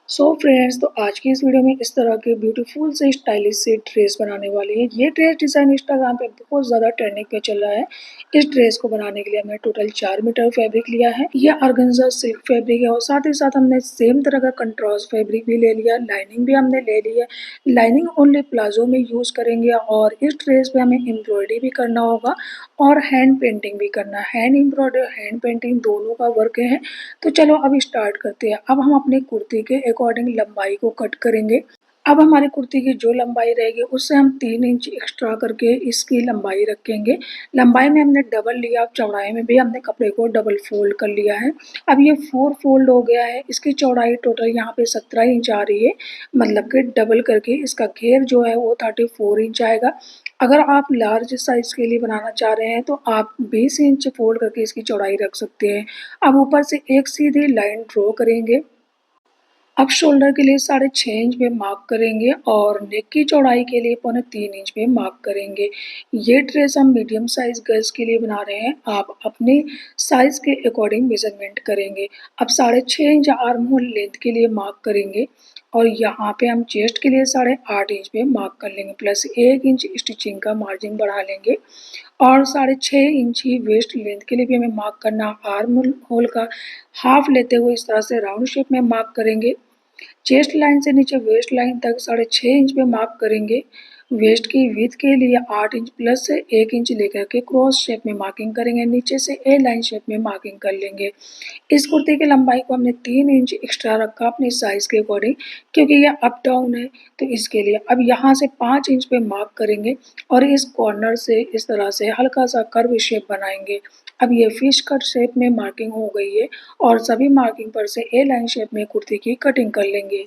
Friends, तो आज की इस वीडियो में इस तरह के ब्यूटीफुल से स्टाइलिश से ड्रेस बनाने वाले हैं। ये ड्रेस डिज़ाइन इंस्टाग्राम पे बहुत ज़्यादा ट्रेंडिंग पे चल रहा है। इस ड्रेस को बनाने के लिए हमने टोटल 4 मीटर फैब्रिक लिया है। ये ऑर्गेन्जा सिल्क फैब्रिक है और साथ ही साथ हमने सेम तरह का कंट्रास्ट फैब्रिक भी ले लिया। लाइनिंग भी हमने ले ली है। लाइनिंग ओनली प्लाजो में यूज़ करेंगे और इस ड्रेस पे हमें एम्ब्रॉयडरी भी करना होगा और हैंड पेंटिंग भी करना है। हैंड एम्ब्रॉयडरी, हैंड पेंटिंग दोनों का वर्क है। तो चलो अब स्टार्ट करते हैं। अब हम अपनी कुर्ती के अकॉर्डिंग लंबाई को कट करेंगे। अब हमारी कुर्ती की जो लंबाई रहेगी उससे हम 3 इंच एक्स्ट्रा करके इसकी लंबाई रखेंगे। लंबाई में हमने डबल लिया, अब चौड़ाई में भी हमने कपड़े को डबल फोल्ड कर लिया है। अब ये 4 फोल्ड हो गया है। इसकी चौड़ाई टोटल यहाँ पे 17 इंच आ रही है, मतलब कि डबल करके इसका घेर जो है वो 34 इंच आएगा। अगर आप लार्ज साइज़ के लिए बनाना चाह रहे हैं तो आप 20 इंच फोल्ड करके इसकी चौड़ाई रख सकते हैं। अब ऊपर से एक सीधी लाइन ड्रॉ करेंगे। अब शोल्डर के लिए 6.5 इंच पे मार्क करेंगे और नेक की चौड़ाई के लिए 3.25 इंच पे मार्क करेंगे। ये ड्रेस हम मीडियम साइज़ गर्ल्स के लिए बना रहे हैं। आप अपने साइज़ के अकॉर्डिंग मेजरमेंट करेंगे। अब 6.5 इंच आर्म होल लेंथ के लिए मार्क करेंगे और यहाँ पे हम चेस्ट के लिए 8.5 इंच पे मार्क कर लेंगे, प्लस 1 इंच स्टिचिंग का मार्जिन बढ़ा लेंगे और 6.5 इंच ही वेस्ट लेंथ के लिए भी हमें मार्क करना। आर्म होल का हाफ लेते हुए इस तरह से राउंड शेप में मार्क करेंगे। चेस्ट लाइन से नीचे वेस्ट लाइन तक 6.5 इंच पे मार्क करेंगे। वेस्ट की विड्थ के लिए 8 इंच प्लस 1 इंच लेकर के क्रॉस शेप में मार्किंग करेंगे। नीचे से ए लाइन शेप में मार्किंग कर लेंगे। इस कुर्ती की लंबाई को हमने 3 इंच एक्स्ट्रा रखा अपने साइज़ के अकॉर्डिंग, क्योंकि ये अप डाउन है तो इसके लिए। अब यहाँ से 5 इंच पे मार्क करेंगे और इस कॉर्नर से इस तरह से हल्का सा कर्व शेप बनाएंगे। अब ये फिश कट शेप में मार्किंग हो गई है और सभी मार्किंग पर से ए लाइन शेप में कुर्ती की कटिंग कर लेंगे।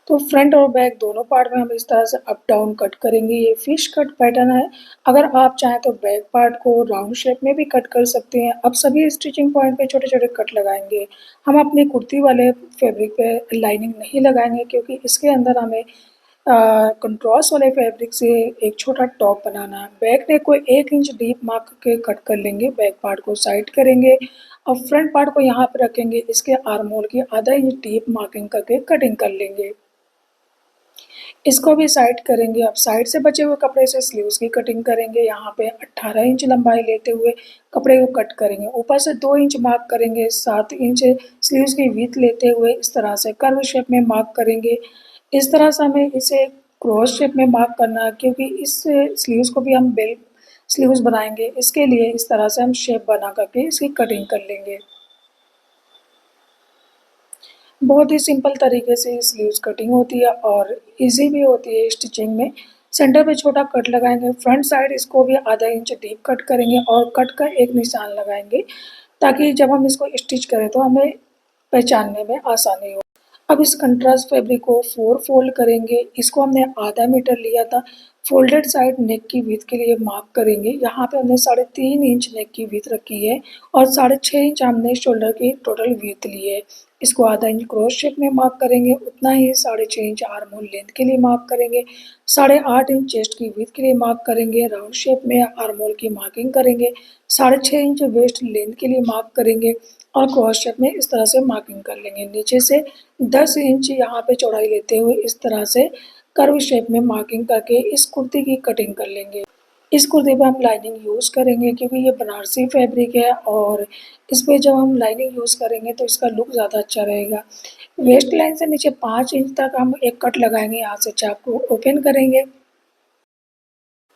तो फ्रंट और बैक दोनों पार्ट में हम इस तरह से अप डाउन कट करेंगे। ये फिश कट पैटर्न है। अगर आप चाहें तो बैक पार्ट को राउंड शेप में भी कट कर सकते हैं। अब सभी स्टिचिंग पॉइंट पे छोटे छोटे कट लगाएंगे। हम अपनी कुर्ती वाले फैब्रिक पे लाइनिंग नहीं लगाएंगे, क्योंकि इसके अंदर हमें कंट्रास्ट वाले फैब्रिक से एक छोटा टॉप बनाना है। बैक नेक को 1 इंच डीप मार्क के कट कर लेंगे। बैक पार्ट को साइड करेंगे और फ्रंट पार्ट को यहाँ पे रखेंगे। इसके आर्म होल की आधा इंच डीप मार्किंग करके कटिंग कर लेंगे। इसको भी साइड करेंगे। अब साइड से बचे हुए कपड़े से स्लीव्स की कटिंग करेंगे। यहाँ पे 18 इंच लंबाई लेते हुए कपड़े को कट करेंगे। ऊपर से 2 इंच मार्क करेंगे। 7 इंच स्लीव्स की विड्थ लेते हुए इस तरह से कर्व शेप में मार्क करेंगे। इस तरह से हमें इसे क्रॉस शेप में मार्क करना है, क्योंकि इस स्लीव्स को भी हम बेल स्लीव्स बनाएंगे। इसके लिए इस तरह से हम शेप बना करके इसकी कटिंग कर लेंगे। बहुत ही सिंपल तरीके से स्लीव्स कटिंग होती है और इजी भी होती है स्टिचिंग में। सेंटर पे छोटा कट लगाएंगे। फ्रंट साइड इसको भी आधा इंच डीप कट करेंगे और कट का एक निशान लगाएंगे, ताकि जब हम इसको स्टिच करें तो हमें पहचानने में आसानी हो। अब इस कंट्रास्ट फैब्रिक को 4 फोल्ड करेंगे। इसको हमने आधा मीटर लिया था। फोल्डेड साइड नेक की विड्थ के लिए मार्क करेंगे। यहाँ पे हमने 3.5 इंच नेक की विड्थ रखी है और 6.5 इंच हमने शोल्डर की टोटल विड्थ ली है। इसको आधा इंच क्रॉस शेप में मार्क करेंगे। उतना ही 6.5 इंच आर्म होल लेंथ के लिए मार्क करेंगे। 8.5 इंच चेस्ट की विड्थ के लिए मार्क करेंगे। राउंड शेप में आर्म होल की मार्किंग करेंगे। 6.5 इंच वेस्ट लेंथ के लिए मार्क करेंगे और क्रॉस शेप में इस तरह से मार्किंग कर लेंगे। नीचे से 10 इंच यहाँ पे चौड़ाई लेते हुए इस तरह से कर्व शेप में मार्किंग करके इस कुर्ती की कटिंग कर लेंगे। इस कुर्ती पे हम लाइनिंग यूज़ करेंगे, क्योंकि ये बनारसी फैब्रिक है और इस पे जब हम लाइनिंग यूज़ करेंगे तो इसका लुक ज़्यादा अच्छा रहेगा। वेस्ट लाइन से नीचे 5 इंच तक हम एक कट लगाएंगे। यहाँ से चाप को ओपन करेंगे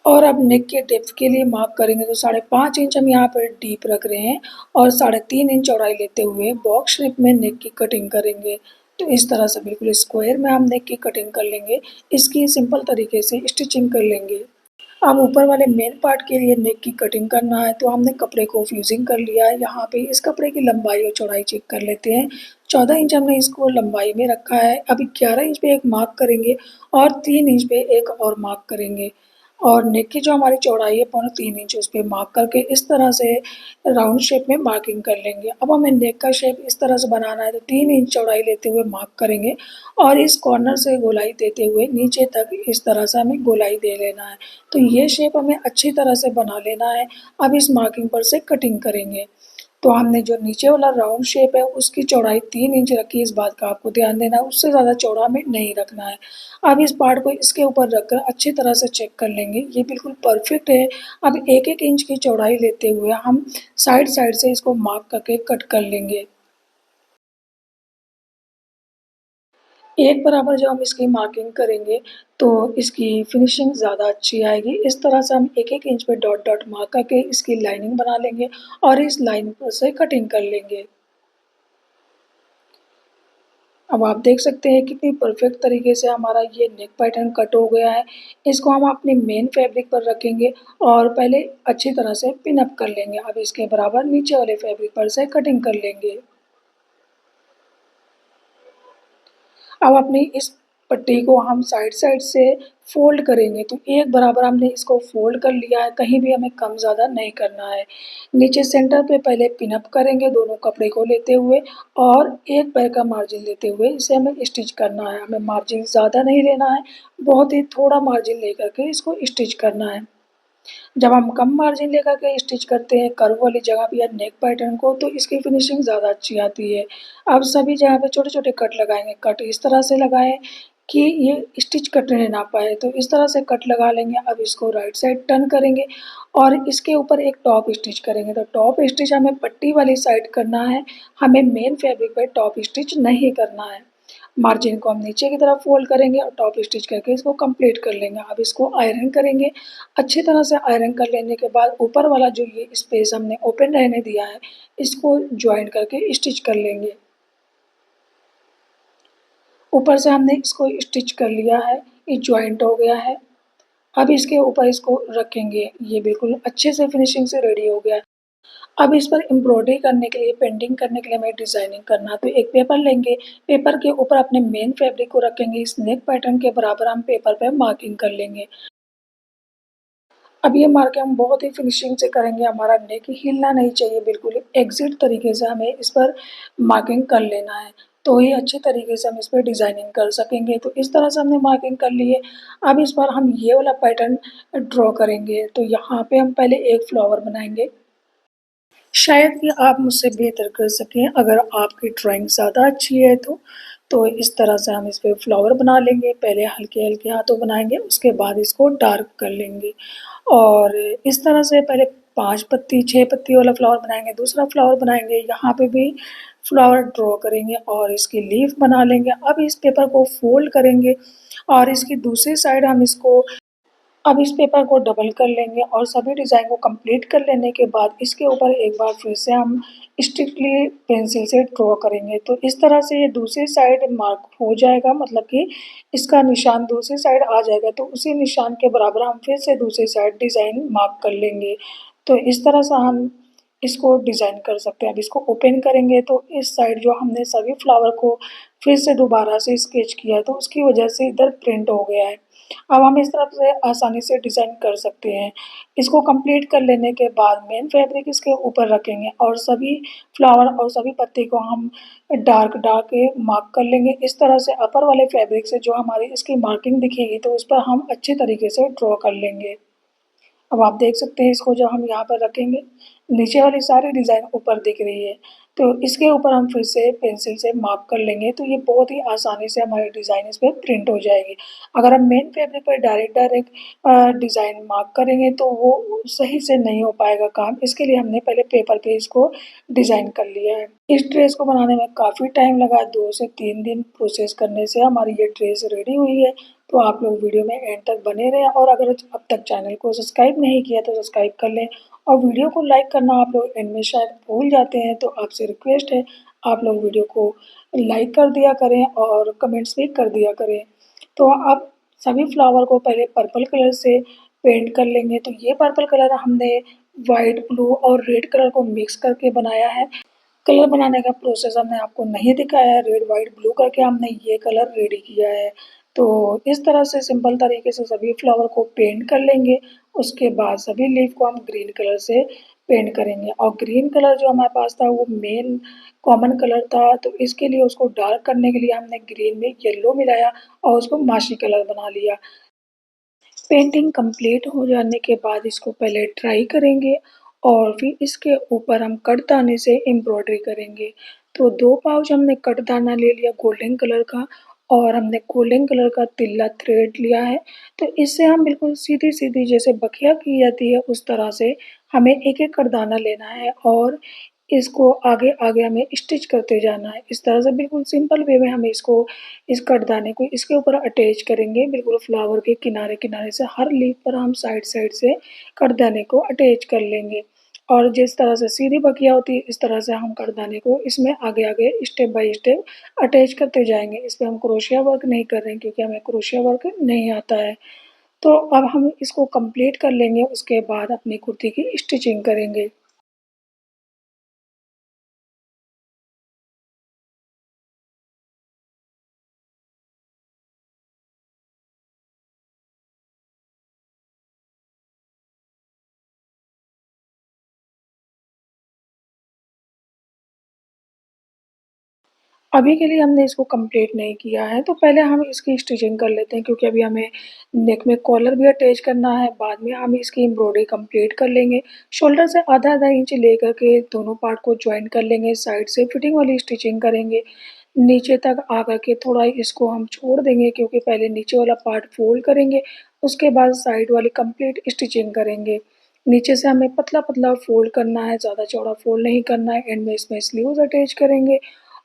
और अब नेक के डेप्थ के लिए मार्क करेंगे। तो 5.5 इंच हम यहाँ पर डीप रख रहे हैं और 3.5 इंच चौड़ाई लेते हुए बॉक्स शेप में नेक की कटिंग करेंगे। तो इस तरह से बिल्कुल स्क्वायर में हम नेक की कटिंग कर लेंगे। इसकी सिंपल तरीके से स्टिचिंग कर लेंगे। अब ऊपर वाले मेन पार्ट के लिए नेक की कटिंग करना है, तो हमने कपड़े को फ्यूजिंग कर लिया है। यहाँ पे इस कपड़े की लंबाई और चौड़ाई चेक कर लेते हैं। 14 इंच हमने इसको लंबाई में रखा है। अभी 11 इंच पे एक मार्क करेंगे और 3 इंच पे एक और मार्क करेंगे। और नेक की जो हमारी चौड़ाई है 3.25 इंच उस पे मार्क करके इस तरह से राउंड शेप में मार्किंग कर लेंगे। अब हमें नेक का शेप इस तरह से बनाना है तो 3 इंच चौड़ाई लेते हुए मार्क करेंगे और इस कॉर्नर से गोलाई देते हुए नीचे तक इस तरह से हमें गोलाई दे लेना है। तो ये शेप हमें अच्छी तरह से बना लेना है। अब इस मार्किंग पर से कटिंग करेंगे। तो हमने जो नीचे वाला राउंड शेप है उसकी चौड़ाई 3 इंच रखी है, इस बात का आपको ध्यान देना है, उससे ज़्यादा चौड़ा हमें नहीं रखना है। अब इस पार्ट को इसके ऊपर रखकर अच्छी तरह से चेक कर लेंगे, ये बिल्कुल परफेक्ट है। अब 1-1 इंच की चौड़ाई लेते हुए हम साइड-साइड से इसको मार्क करके कट कर लेंगे। एक बराबर जब हम इसकी मार्किंग करेंगे तो इसकी फिनिशिंग ज़्यादा अच्छी आएगी। इस तरह से हम 1-1 इंच पे डॉट-डॉट मार्क करके इसकी लाइनिंग बना लेंगे और इस लाइन पर से कटिंग कर लेंगे। अब आप देख सकते हैं कितनी परफेक्ट तरीके से हमारा ये नेक पैटर्न कट हो गया है। इसको हम अपने मेन फैब्रिक पर रखेंगे और पहले अच्छी तरह से पिन अप कर लेंगे। अब इसके बराबर नीचे वाले फैब्रिक पर से कटिंग कर लेंगे। अब अपनी इस पट्टी को हम साइड-साइड से फ़ोल्ड करेंगे, तो एक बराबर हमने इसको फ़ोल्ड कर लिया है, कहीं भी हमें कम-ज़्यादा नहीं करना है। नीचे सेंटर पे पहले पिन अप करेंगे दोनों कपड़े को लेते हुए और एक पैर का मार्जिन लेते हुए इसे हमें स्टिच करना है। हमें मार्जिन ज़्यादा नहीं लेना है, बहुत ही थोड़ा मार्जिन लेकर के इसको स्टिच करना है। जब हम कम मार्जिन लेकर के स्टिच करते हैं कर्व वाली जगह पे या नेक पैटर्न को तो इसकी फिनिशिंग ज़्यादा अच्छी आती है। अब सभी जगह पे छोटे-छोटे कट लगाएँगे, कट इस तरह से लगाएँ कि ये स्टिच कटने ना पाए, तो इस तरह से कट लगा लेंगे। अब इसको राइट साइड टर्न करेंगे और इसके ऊपर एक टॉप स्टिच करेंगे, तो टॉप स्टिच हमें पट्टी वाली साइड करना है, हमें मेन फैब्रिक पे टॉप स्टिच नहीं करना है। मार्जिन को हम नीचे की तरफ फ़ोल्ड करेंगे और टॉप स्टिच करके इसको कंप्लीट कर लेंगे। अब इसको आयरन करेंगे। अच्छी तरह से आयरन कर लेने के बाद ऊपर वाला जो ये स्पेस हमने ओपन रहने दिया है, इसको जॉइन करके स्टिच कर लेंगे। ऊपर से हमने इसको स्टिच कर लिया है, ये जॉइंट हो गया है। अब इसके ऊपर इसको रखेंगे, ये बिल्कुल अच्छे से फिनिशिंग से रेडी हो गया है। अब इस पर एम्ब्रॉयडरी करने के लिए, पेंटिंग करने के लिए हमें डिज़ाइनिंग करना है, तो एक पेपर लेंगे, पेपर के ऊपर अपने मेन फैब्रिक को रखेंगे, इस नेक पैटर्न के बराबर हम पेपर पे मार्किंग कर लेंगे। अब ये मार्किंग हम बहुत ही फिनिशिंग से करेंगे, हमारा नेक हिलना नहीं चाहिए, बिल्कुल एग्ज़ैक्ट तरीके से हमें इस पर मार्किंग कर लेना है, तो ही अच्छे तरीके से हम इस पे डिज़ाइनिंग कर सकेंगे। तो इस तरह से हमने मार्किंग कर ली है। अब इस पर हम ये वाला पैटर्न ड्रॉ करेंगे, तो यहाँ पे हम पहले एक फ्लावर बनाएँगे। शायद कि आप मुझसे बेहतर कर सकें, अगर आपकी ड्राइंग ज़्यादा अच्छी है तो इस तरह से हम इस पे फ्लावर बना लेंगे। पहले हल्के-हल्के हाथों बनाएँगे, उसके बाद इसको डार्क कर लेंगे और इस तरह से पहले 5 पत्ती, 6 पत्ती वाला फ्लावर बनाएँगे, दूसरा फ्लावर बनाएँगे, यहाँ पे भी फ्लावर ड्रॉ करेंगे और इसकी लीफ बना लेंगे। अब इस पेपर को फ़ोल्ड करेंगे और इसकी दूसरी साइड हम इसको अब इस पेपर को डबल कर लेंगे और सभी डिज़ाइन को कंप्लीट कर लेने के बाद इसके ऊपर एक बार फिर से हम स्ट्रिक्टली पेंसिल से ड्रॉ करेंगे। तो इस तरह से ये दूसरी साइड मार्क हो जाएगा, मतलब कि इसका निशान दूसरी साइड आ जाएगा, तो उसी निशान के बराबर हम फिर से दूसरी साइड डिज़ाइन मार्क कर लेंगे। तो इस तरह से हम इसको डिज़ाइन कर सकते हैं। अब इसको ओपन करेंगे तो इस साइड जो हमने सभी फ्लावर को फिर से दोबारा से स्केच किया है, तो उसकी वजह से इधर प्रिंट हो गया है। अब हम इस तरफ से आसानी से डिज़ाइन कर सकते हैं। इसको कंप्लीट कर लेने के बाद मेन फैब्रिक इसके ऊपर रखेंगे और सभी फ्लावर और सभी पत्ती को हम डार्क मार्क कर लेंगे। इस तरह से अपर वाले फैब्रिक से जो हमारी इसकी मार्किंग दिखेगी तो उस पर हम अच्छे तरीके से ड्रॉ कर लेंगे। अब आप देख सकते हैं इसको जब हम यहाँ पर रखेंगे, नीचे वाली सारी डिज़ाइन ऊपर दिख रही है, तो इसके ऊपर हम फिर से पेंसिल से मार्क कर लेंगे, तो ये बहुत ही आसानी से हमारी डिज़ाइन इस पे प्रिंट हो जाएगी। अगर हम मेन फैब्रिक पर डायरेक्ट डिज़ाइन मार्क करेंगे तो वो सही से नहीं हो पाएगा काम, इसके लिए हमने पहले पेपर पे इसको डिज़ाइन कर लिया है। इस ड्रेस को बनाने में काफ़ी टाइम लगा, 2 से 3 दिन प्रोसेस करने से हमारी ये ड्रेस रेडी हुई है। तो आप लोग वीडियो में एंड तक बने रहें और अगर अब तक चैनल को सब्सक्राइब नहीं किया तो सब्सक्राइब कर लें और वीडियो को लाइक करना आप लोग एंड में शायद भूल जाते हैं, तो आपसे रिक्वेस्ट है आप लोग वीडियो को लाइक कर दिया करें और कमेंट्स भी कर दिया करें। तो आप सभी फ्लावर को पहले पर्पल कलर से पेंट कर लेंगे, तो ये पर्पल कलर हमने वाइट, ब्लू और रेड कलर को मिक्स करके बनाया है। कलर बनाने का प्रोसेस हमने आपको नहीं दिखाया है, रेड, व्हाइट, ब्लू करके हमने ये कलर रेडी किया है। तो इस तरह से सिंपल तरीके से सभी फ्लावर को पेंट कर लेंगे। उसके बाद सभी लीफ को हम ग्रीन कलर से पेंट करेंगे और ग्रीन कलर जो हमारे पास था वो मेन कॉमन कलर था, तो इसके लिए उसको डार्क करने के लिए हमने ग्रीन में येलो मिलाया और उसको माशी कलर बना लिया। पेंटिंग कंप्लीट हो जाने के बाद इसको पहले ड्राई करेंगे और फिर इसके ऊपर हम कटदाने से एम्ब्रॉयडरी करेंगे। तो 2 पाउच हमने कटदाना ले लिया गोल्डन कलर का और हमने गोल्डन कलर का तिल्ला थ्रेड लिया है। तो इससे हम बिल्कुल सीधी-सीधी जैसे बखिया की जाती है उस तरह से हमें एक-एक कटदाना लेना है और इसको आगे-आगे हमें स्टिच करते जाना है। इस तरह से बिल्कुल सिंपल वे में हमें इसको इस कटदाने को इसके ऊपर अटैच करेंगे, बिल्कुल फ्लावर के किनारे-किनारे से हर लीफ पर हम साइड-साइड से कटदाने को अटैच कर लेंगे। और जिस तरह से सीधी बखिया होती है, इस तरह से हम कटदाने को इसमें आगे-आगे स्टेप बाय स्टेप अटैच करते जाएँगे। इस पे हम क्रोशिया वर्क नहीं कर रहे हैं क्योंकि हमें क्रोशिया वर्क नहीं आता है। तो अब हम इसको कंप्लीट कर लेंगे, उसके बाद अपनी कुर्ती की स्टिचिंग करेंगे। अभी के लिए हमने इसको कंप्लीट नहीं किया है, तो पहले हम इसकी स्टिचिंग कर लेते हैं क्योंकि अभी हमें नेक में कॉलर भी अटैच करना है, बाद में हम इसकी एम्ब्रॉयडरी कंप्लीट कर लेंगे। शोल्डर से आधा-आधा इंच लेकर के दोनों पार्ट को जॉइन कर लेंगे, साइड से फिटिंग वाली स्टिचिंग करेंगे। नीचे तक आकर के थोड़ा इसको हम छोड़ देंगे क्योंकि पहले नीचे वाला पार्ट फ़ोल्ड करेंगे, उसके बाद साइड वाली कंप्लीट स्टिचिंग करेंगे। नीचे से हमें पतला-पतला फ़ोल्ड करना है, ज़्यादा चौड़ा फ़ोल्ड नहीं करना है, एंड में इसमें स्लीव्स अटैच करेंगे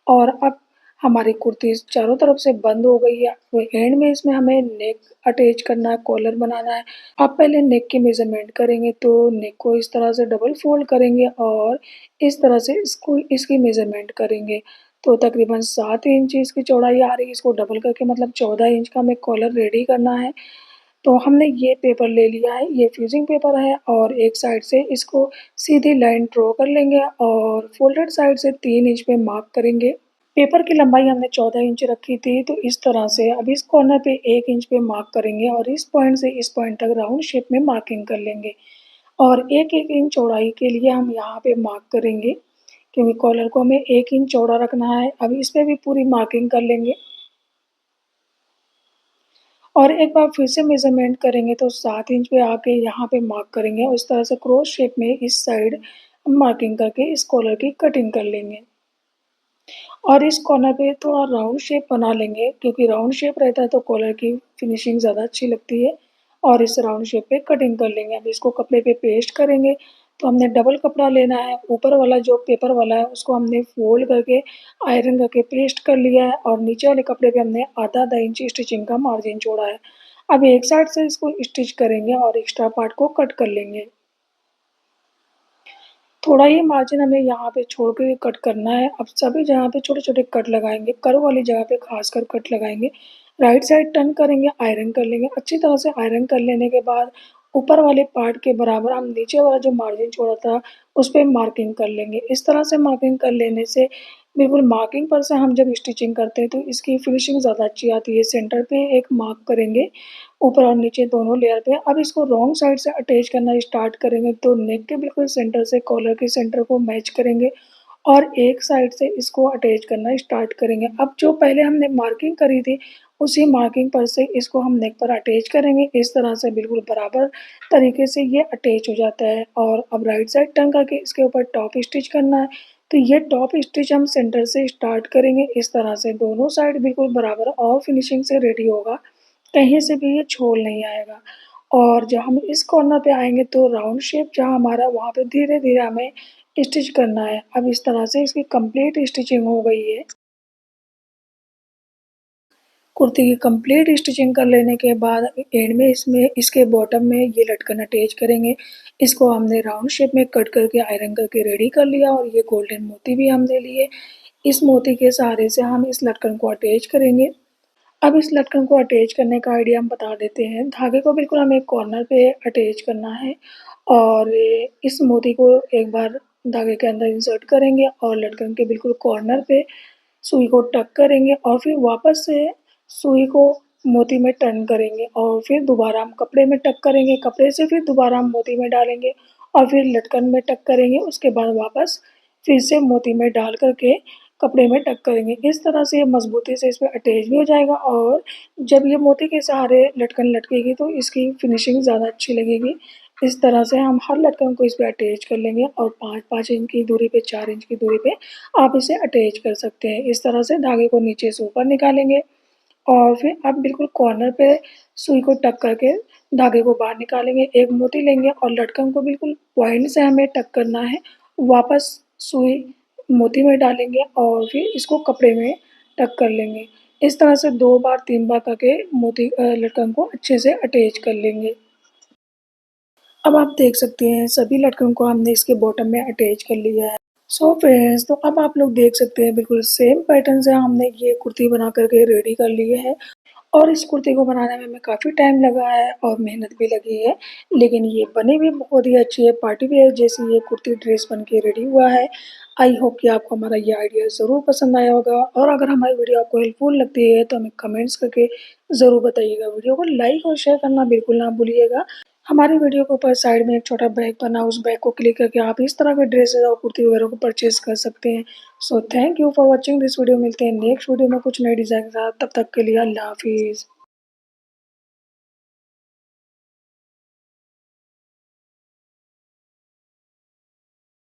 और अब हमारी कुर्ती चारों तरफ से बंद हो गई है। तो एंड में इसमें हमें नेक अटैच करना है, कॉलर बनाना है। अब पहले नेक की मेज़रमेंट करेंगे, तो नेक को इस तरह से डबल फ़ोल्ड करेंगे और इस तरह से इसको इसकी मेज़रमेंट करेंगे। तो तकरीबन 7 इंच इसकी चौड़ाई आ रही है, इसको डबल करके मतलब 14 इंच का हमें कॉलर रेडी करना है। तो हमने ये पेपर ले लिया है, ये फ्यूज़िंग पेपर है और एक साइड से इसको सीधी लाइन ड्रॉ कर लेंगे और फ़ोल्डेड साइड से 3 इंच पे मार्क करेंगे। पेपर की लंबाई हमने 14 इंच रखी थी, तो इस तरह से अब इस कॉर्नर पे 1 इंच पे मार्क करेंगे और इस पॉइंट से इस पॉइंट तक राउंड शेप में मार्किंग कर लेंगे और 1-1 इंच चौड़ाई के लिए हम यहाँ पे मार्क करेंगे, क्योंकि कॉलर को हमें 1 इंच चौड़ा रखना है। अब इस पे भी पूरी मार्किंग कर लेंगे और एक बार फिर से मेज़रमेंट करेंगे तो 7 इंच पे आके यहाँ पे मार्क करेंगे और इस तरह से क्रॉस शेप में इस साइड मार्किंग करके इस कॉलर की कटिंग कर लेंगे। और इस कॉर्नर पे थोड़ा राउंड शेप बना लेंगे क्योंकि राउंड शेप रहता है तो कॉलर की फिनिशिंग ज़्यादा अच्छी लगती है और इस राउंड शेप पे कटिंग कर लेंगे। अब इसको कपड़े पे पेस्ट करेंगे, तो हमने डबल कपड़ा लेना है, ऊपर वाला जो पेपर वाला है उसको हमने फ़ोल्ड करके आयरन करके पेस्ट कर लिया है और नीचे वाले कपड़े पे हमने आधा-आधा इंच स्टिचिंग का मार्जिन छोड़ा है। अब एक साइड से इसको स्टिच करेंगे और एक्स्ट्रा पार्ट को कट कर लेंगे। थोड़ा ही मार्जिन हमें यहाँ पे छोड़ के कट करना है। अब सभी जगह पे छोटे-छोटे कट लगाएँगे, कर्व वाली जगह पे ख़ासकर कट लगाएँगे। राइट साइड टर्न करेंगे, आयरन कर लेंगे। अच्छी तरह से आयरन कर लेने के बाद ऊपर वाले पार्ट के बराबर हम नीचे वाला जो मार्जिन छोड़ा था, उस पे मार्किंग कर लेंगे। इस तरह से मार्किंग कर लेने से बिल्कुल मार्किंग पर से हम जब स्टिचिंग करते हैं तो इसकी फिनिशिंग ज़्यादा अच्छी आती है। सेंटर पे एक मार्क करेंगे, ऊपर और नीचे दोनों लेयर पे। अब इसको रॉन्ग साइड से अटैच करना स्टार्ट करेंगे तो नेक के बिल्कुल सेंटर से कॉलर के सेंटर को मैच करेंगे और एक साइड से इसको अटैच करना स्टार्ट करेंगे। अब जो पहले हमने मार्किंग करी थी, उसी मार्किंग पर से इसको हम नेक पर अटैच करेंगे। इस तरह से बिल्कुल बराबर तरीके से ये अटैच हो जाता है और अब राइट साइड टर्न करके इसके ऊपर टॉप स्टिच करना है। तो ये टॉप स्टिच हम सेंटर से स्टार्ट करेंगे इस तरह से दोनों साइड बिल्कुल बराबर और फिनिशिंग से रेडी होगा। कहीं से भी ये छोल नहीं आएगा और जब हम इस कॉर्नर पे आएँगे तो राउंड शेप जहाँ हमारा वहाँ पे धीरे-धीरे हमें स्टिच करना है। अब इस तरह से इसकी कंप्लीट स्टिचिंग हो गई है। कुर्ती की कंप्लीट स्टिचिंग कर लेने के बाद एंड में इसमें इसके बॉटम में ये लटकन अटैच करेंगे। इसको हमने राउंड शेप में कट करके आयरन करके रेडी कर लिया और ये गोल्डन मोती भी हमने लिए। इस मोती के सहारे से हम इस लटकन को अटैच करेंगे। अब इस लटकन को अटैच करने का आइडिया हम बता देते हैं। धागे को बिल्कुल हमें कॉर्नर पे अटैच करना है और इस मोती को एक बार धागे के अंदर इंसर्ट करेंगे और लटकन के बिल्कुल कॉर्नर पे सुई को टक करेंगे और फिर वापस से सुई को मोती में टर्न करेंगे और फिर दोबारा हम कपड़े में टक करेंगे, कपड़े से फिर दोबारा हम मोती में डालेंगे और फिर लटकन में टक करेंगे, उसके बाद वापस फिर से मोती में डाल कर के कपड़े में टक करेंगे। इस तरह से ये मज़बूती से इसमें अटैच भी हो जाएगा और जब ये मोती के सहारे लटकन लटकेगी तो इसकी फिनिशिंग ज़्यादा अच्छी लगेगी। इस तरह से हम हर लटकन को इस पे अटैच कर लेंगे और 5-5 इंच की दूरी पे, 4 इंच की दूरी पे आप इसे अटैच कर सकते हैं। इस तरह से धागे को नीचे से ऊपर निकालेंगे और फिर आप बिल्कुल कॉर्नर पे सुई को टक करके धागे को बाहर निकालेंगे। एक मोती लेंगे और लटकन को बिल्कुल पॉइंट से हमें टक करना है। वापस सुई मोती में डालेंगे और फिर इसको कपड़े में टक कर लेंगे। इस तरह से 2 बार 3 बार करके मोती लटकन को अच्छे से अटैच कर लेंगे। अब आप देख सकते हैं सभी लटकन को हमने इसके बॉटम में अटैच कर लिया है। सो फ्रेंड्स, तो अब आप लोग देख सकते हैं बिल्कुल सेम पैटर्न से हमने ये कुर्ती बना कर के रेडी कर ली है। और इस कुर्ती को बनाने में हमें काफ़ी टाइम लगा है और मेहनत भी लगी है, लेकिन ये बनी भी बहुत ही अच्छी है। पार्टी वियर जैसी ये कुर्ती ड्रेस बन के रेडी हुआ है। आई होप कि आपको हमारा ये आइडिया ज़रूर पसंद आया होगा और अगर हमारी वीडियो आपको हेल्पफुल लगती है तो हमें कमेंट्स करके ज़रूर बताइएगा। वीडियो को लाइक और शेयर करना बिल्कुल ना भूलिएगा। हमारी वीडियो के ऊपर साइड में एक छोटा बैग बना, उस बैग को क्लिक करके आप इस तरह के ड्रेसेस और कुर्ती वगैरह को परचेज़ कर सकते हैं। So thank you for watching this video. मिलते हैं नेक्स्ट वीडियो में कुछ नए डिज़ाइन के साथ। तब तक के लिए अल्लाह हाफ़िज़।